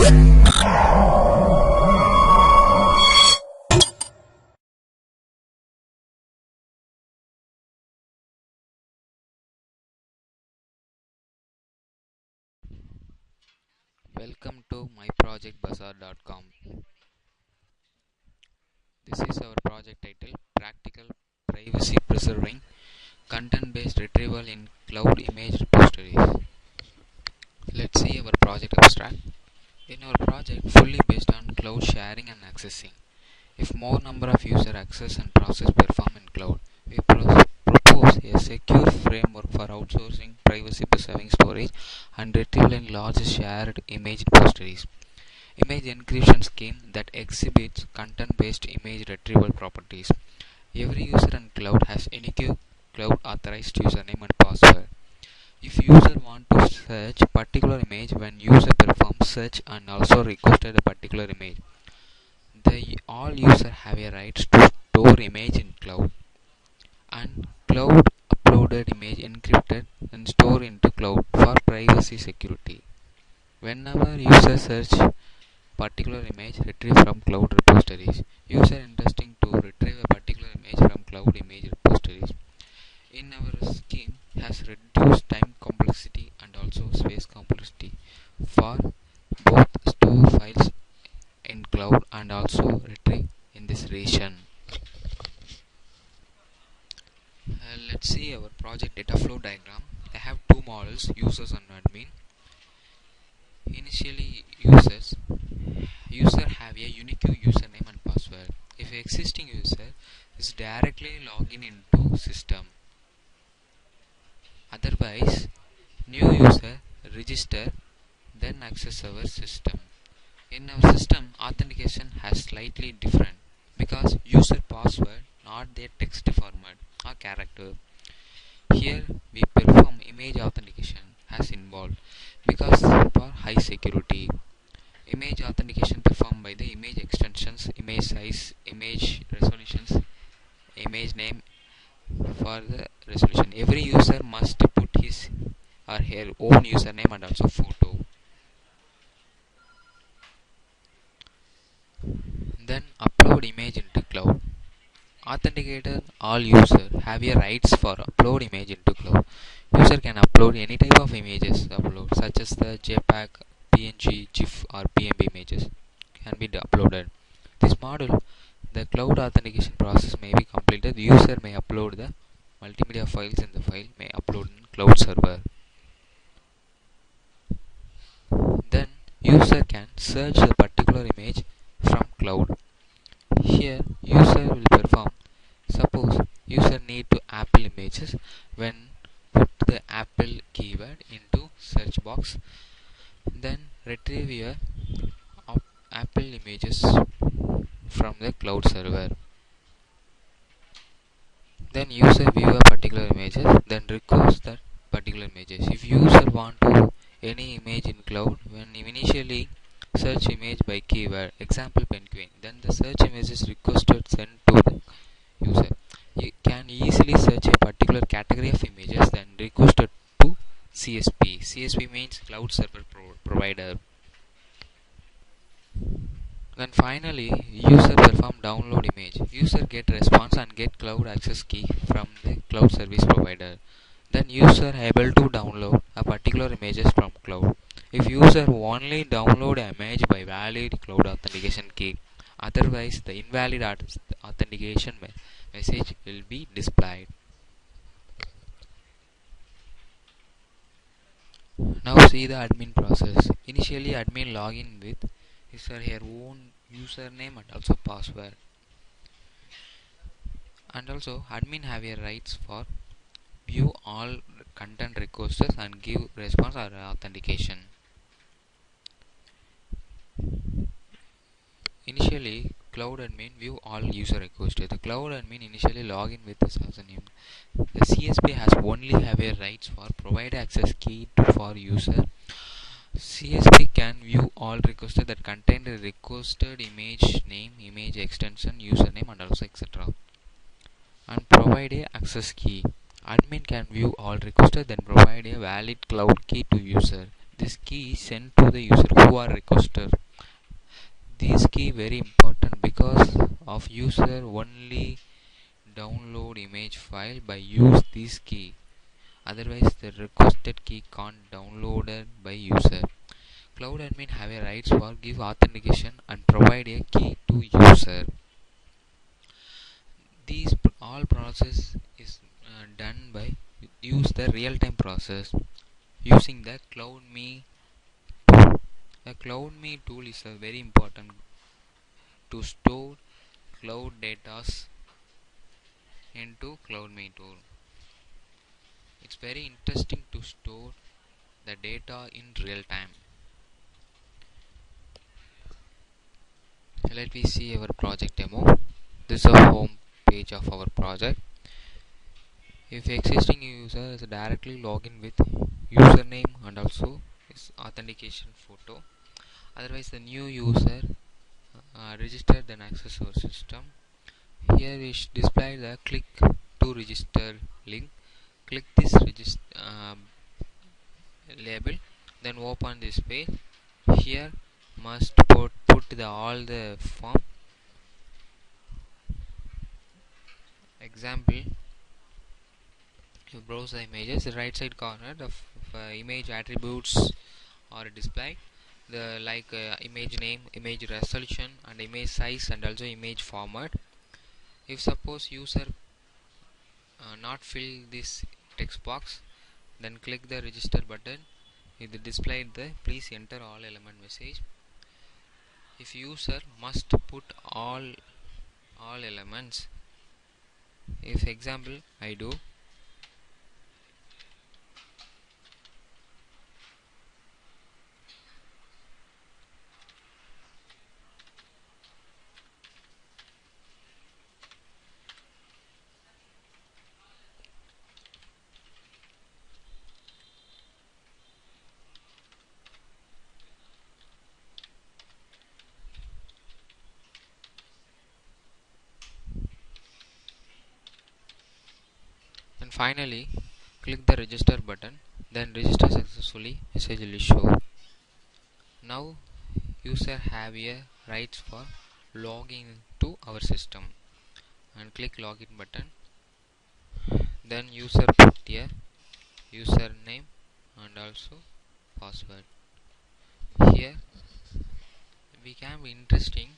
Welcome to myprojectbazaar.com. This is our project title, Practical Privacy Preserving Content-Based Retrieval in Cloud Image Repositories. Let's see our project abstract. In our project, fully based on cloud sharing and accessing. If more number of user access and process perform in cloud, we propose a secure framework for outsourcing privacy preserving storage and retrieval in large shared image repositories. Image encryption scheme that exhibits content-based image retrieval properties. Every user in cloud has unique cloud authorized username and password. If user want to search particular image when user performs search and also requested a particular image, all user have a right to store image in cloud, and cloud uploaded image encrypted and stored into cloud for privacy security. Whenever user search particular image retrieved from cloud repositories, user interesting to retrieve a particular image from cloud image repositories. In our scheme has reduced time complexity and also space complexity for both store files in cloud and also retrieve in this region. Let's see our project data flow diagram. I have two models, users and admin. Initially, user have a unique username and password. If existing user is directly login into system, otherwise new user register then access our system. In our system, authentication has slightly different because user password not their text format or character. Here we perform image authentication as involved because for high security. Image authentication performed by the image extensions, image size, image resolutions, image name for the resolution. Every user must put his or her own username and also photo. Then upload image into cloud. Authenticator all users have a rights for upload image into cloud. User can upload any type of images such as the JPEG, PNG, GIF or PNB images can be uploaded. This model, the cloud authentication process may be completed. The user may upload the multimedia files in the file may upload in cloud server. Then user can search the particular image from cloud. Here user will perform. Suppose user need to Apple images, when put the Apple keyword into search box, then retrieve your Apple images from the cloud server. Then user view a particular images, then request that particular images. If user want to any image in cloud, when initially search image by keyword, example penguin, then the search image is requested sent to the user. You can easily search a particular category of images, then requested to CSP. CSP means cloud server provider. Then finally, user perform download image. User get response and get cloud access key from the cloud service provider. Then user able to download a particular images from cloud. If user only download an image by valid cloud authentication key, otherwise the invalid authentication message will be displayed. Now see the admin process. Initially admin login with his or her own username and also password. And also admin have a rights for view all content requests and give response or authentication. Initially cloud admin view all user requests. The cloud admin initially login with the username. The CSP has only have a rights for provide access key to for user. CSP can view all requests that contain the requested image name, image extension, username and also etc. and provide a access key. Admin can view all requests then provide a valid cloud key to user. this key is sent to the user who are requester. This key very important because of user only download image file by use this key. Otherwise the requested key can't downloaded by user. Cloud admin have a rights for give authentication and provide a key to user. These all process is done by use the real-time process using the CloudMe tool. The CloudMe tool is a very important to store cloud data into CloudMe tool. It's very interesting to store the data in real time. Let me see our project demo. This is a home page of our project. If existing user is directly login with username and also his authentication photo, otherwise the new user register then access our system. Here we display the click to register link. Click this register label, then open this page. Here must put all the form. Example, you browse the images, the right side corner the image attributes are displayed, the image name, image resolution and image size and also image format. If suppose user not fill this text box, then click the register button. It displayed the please enter all element message. If user must put all elements, if example I do, and finally click the register button, then register successfully message will show. Now user have a rights for login to our system and click login button, then user put a username and also password. Here we can be interesting,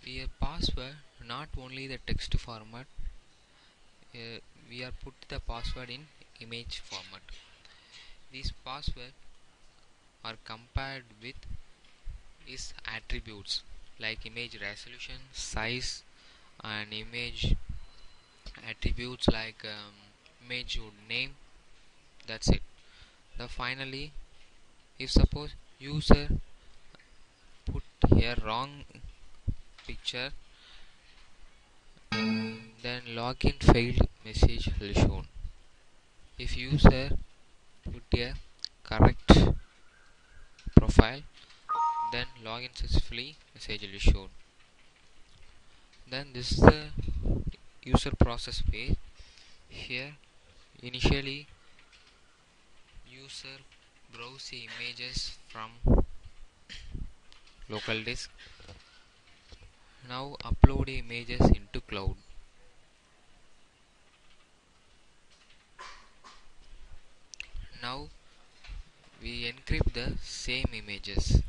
we password not only the text format, we are put the password in image format. These password are compared with its attributes like image resolution, size and image attributes like image name. That's it. The finally, if suppose user put here wrong picture, then login failed message will shown. If user put a correct profile, then login successfully message will shown. Then this is the user process page. Here initially user browse the images from local disk. Now upload the images into cloud. Now we encrypt the same images,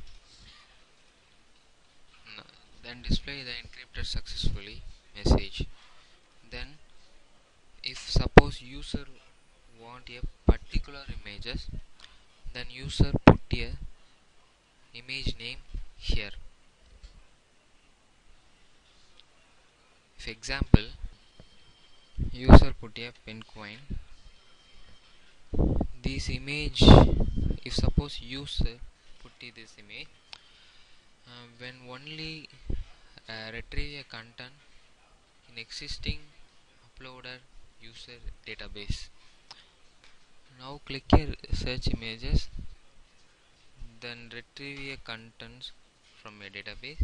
then display the encrypted successfully message. Then if suppose user want a particular images, then user put a image name here. If example user put a penguin, this image, if suppose user put this image, when only retrieve a content in existing uploaded user database. Now click here search images, then retrieve a contents from a database,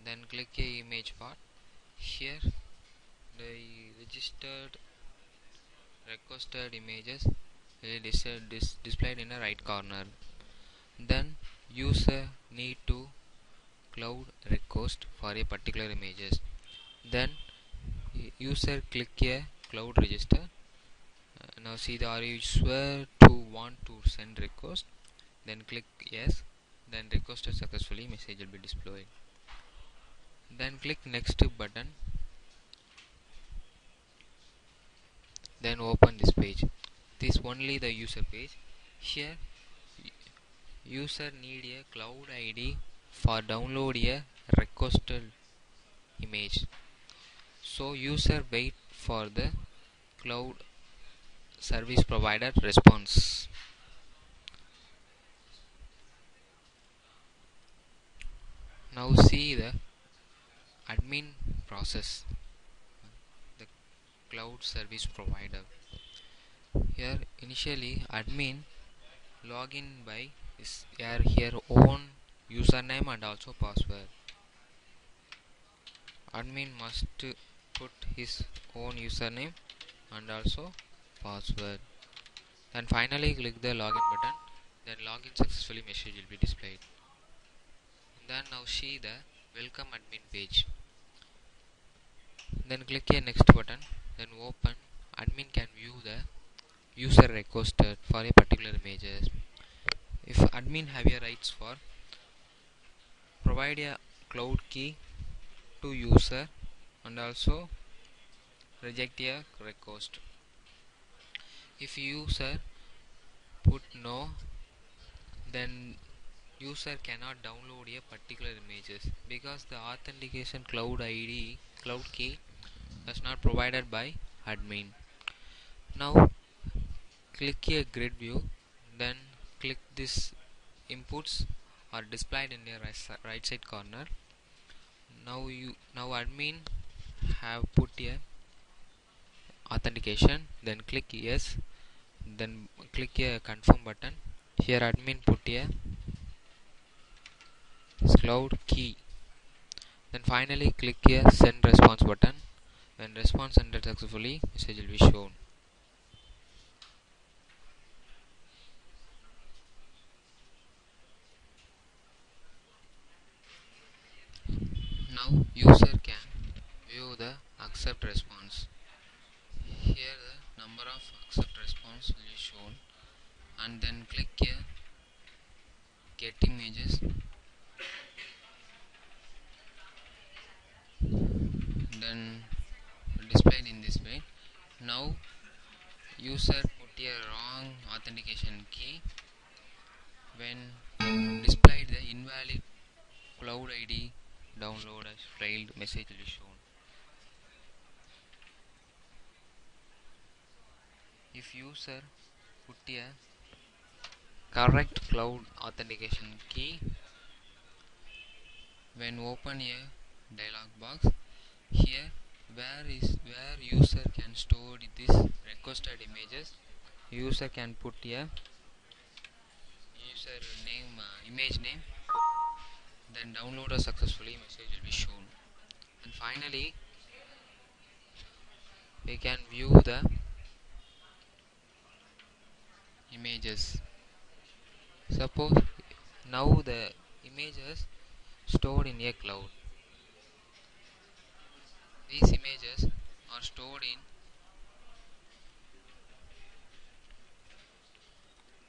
then click a image part. Here the registered requested images it is displayed in the right corner. Then user need to cloud request for a particular images. Then user click a cloud register. Now see the are you sure to want to send request, then click yes, then requested successfully message will be displayed. Then click next button, then open this page. This only the user page. Here user need a cloud ID for download a requested image. So user wait for the cloud service provider response. Now see the admin process, the cloud service provider. Here initially admin login by here own username and also password. Admin must put his own username and also password. Then finally click the login button. Then login successfully message will be displayed. Then now see the welcome admin page. Then click a next button. Then open. Admin can view the user requested for a particular images. If admin have a rights for provide a cloud key to user and also reject a request. If user put no, then user cannot download a particular images because the authentication cloud ID cloud key is not provided by admin. Now click a grid view, then click this inputs are displayed in the right side corner. Now admin have put a authentication, then click yes, then click a confirm button. Here admin put a cloud key, then finally click a send response button. When response sent successfully, message will be shown. Now user can view the accept response. Here the number of accept response will be shown, and then click here get images, then displayed in this way. Now user put a wrong authentication key. When displayed the invalid cloud ID download as failed message will be shown. If user put a correct cloud authentication key, when open a dialog box, here where user can store this requested images, user can put a user name image name, then downloader successfully message will be shown. And finally we can view the images. Suppose now the images stored in a cloud. These images are stored in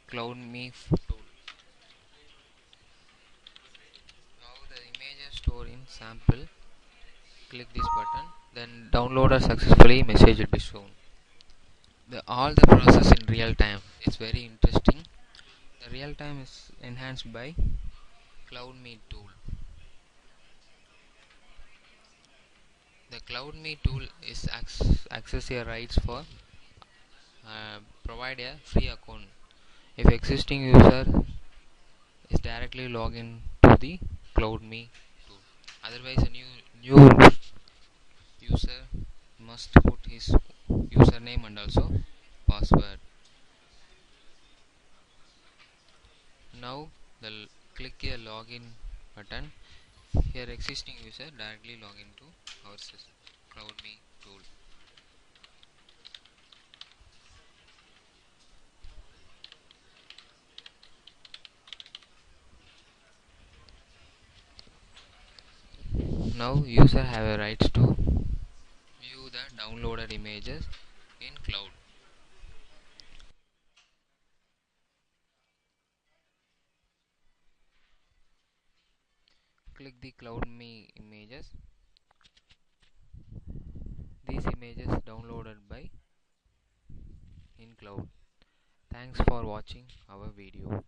CloudMe tool. Now the images stored in sample. Click this button, then downloader successfully message will be shown. All the process in real time. It's very interesting. The real time is enhanced by CloudMe tool. The CloudMe tool is access your rights for provide a free account. If existing user is directly log in to the CloudMe tool. Otherwise, a new user must put his username and also password. Now click a login button. Here existing user directly log into our system, CloudMe tool. Now user have a rights to view the downloaded images in cloud. Click the cloud me images. These images downloaded by in cloud. Thanks for watching our video.